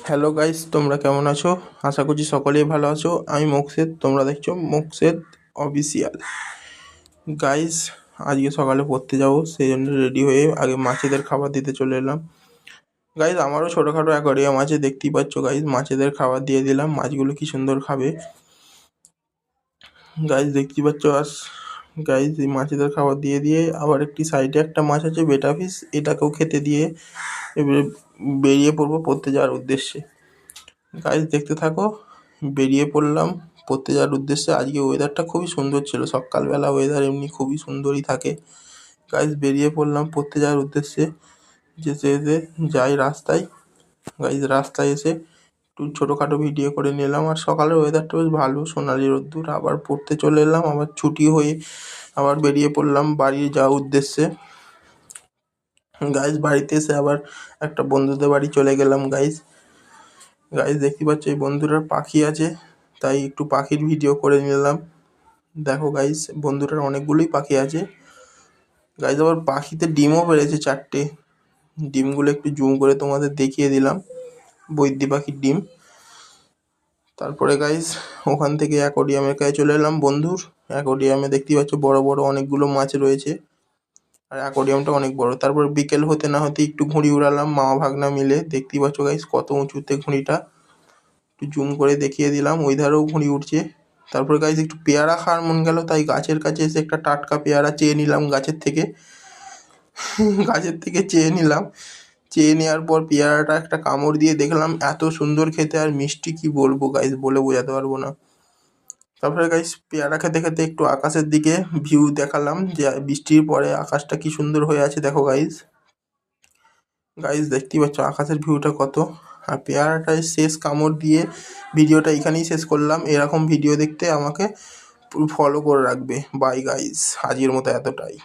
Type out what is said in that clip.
Hello guys, তোমরা কেমন আছো? আশা করছি সকলেই ভালো আছো। আমি মোকসেদ, তোমরা দেখছো মোকসেদ অফিসিয়াল। গাইস, আজকে সকালে পড়তে যাবো, সেই জন্য রেডি হয়ে আগে মাছেদের খাবার দিতে চলে এলাম। গাইস, আমারও ছোটোখাটো অ্যাকোয়ারিয়াম আছে, দেখতেই পাচ্ছ গাইস। মাছেদের খাবার দিয়ে দিলাম, মাছগুলো কি সুন্দর খাবে গাইস, দেখতেই পাচ্ছ। গাইস, এই মাছেদের খাবার দিয়ে দিয়ে আবার একটি সাইডে একটা মাছ আছে বেটা ফিশ, এটাকেও খেতে দিয়ে এবারে বেরিয়ে পড়বো পড়তে যাওয়ার উদ্দেশ্যে। গাইস, দেখতে থাকো। বেরিয়ে পড়লাম পড়তে যাওয়ার উদ্দেশ্যে। আজকে ওয়েদারটা খুবই সুন্দর ছিল, সকালবেলা ওয়েদার এমনি খুবই সুন্দরই থাকে। গাইস, বেরিয়ে পড়লাম পড়তে যাওয়ার উদ্দেশ্যে। যেতে যেতে যাই রাস্তায়। গাইস, রাস্তায় এসে একটু ছোটোখাটো ভিডিও করে নিলাম। আর সকালের ওয়েদারটা বেশ ভালো, সোনালি রোদ্দুর। আবার পড়তে চলে এলাম, আবার ছুটি হয়ে আবার বেরিয়ে পড়লাম বাড়ি যাওয়ার উদ্দেশ্যে। গাইস, বাড়িতে এসে আবার একটা বন্ধুদের বাড়ি চলে গেলাম। গাইস, দেখতে পাচ্ছ এই বন্ধুটার পাখি আছে, তাই একটু পাখির ভিডিও করে নিলাম। দেখো গাইস, বন্ধুটার অনেকগুলোই পাখি আছে। গাইস, আবার পাখিতে ডিমও পেড়েছে 4টে। ডিমগুলো একটু জুম করে তোমাদের দেখিয়ে দিলাম, বৈদ্যি পাখির ডিম। তারপরে গাইস, ওখান থেকে অ্যাকোয়ারিয়ামের কাছে চলে এলাম বন্ধুর। অ্যাকোয়ারিয়ামে দেখতে পাচ্ছ বড় বড় অনেকগুলো মাছ রয়েছে, আর অ্যাকোয়ারিয়ামটা অনেক বড়। তারপর বিকেল হতে না হতে একটু ঘুড়ি উড়ালাম মামা ভাগনা মিলে। দেখতেই পাচ্ছ গাইস কত উঁচুতে ঘুড়িটা, একটু জুম করে দেখিয়ে দিলাম। ওই ধারেও ঘুড়ি উঠছে। তারপরে গাইস, একটু পেয়ারা খাওয়ার মন গেল, তাই গাছের কাছে এসে একটা টাটকা পেয়ারা চেয়ে নিলাম গাছের থেকে। চেয়ে নিলাম। চেয়ে নেওয়ার পর পেয়ারাটা একটা কামড় দিয়ে দেখলাম এত সুন্দর খেতে আর মিষ্টি, কি বলবো গাইস, বলে বোঝাতে পারবো না। তারপরে গাইস, পেয়ারা খেতে খেতে একটু আকাশের দিকে ভিউ দেখালাম, যে বৃষ্টির পরে আকাশটা কি সুন্দর হয়ে আছে। দেখো গাইস, দেখতেই পাচ্ছ আকাশের ভিউটা কত। আর পেয়ারাটায় শেষ কামড় দিয়ে ভিডিওটা এখানেই শেষ করলাম। এরকম ভিডিও দেখতে আমাকে ফলো করে রাখবে। বাই গাইস, আজকের মতো এতটাই।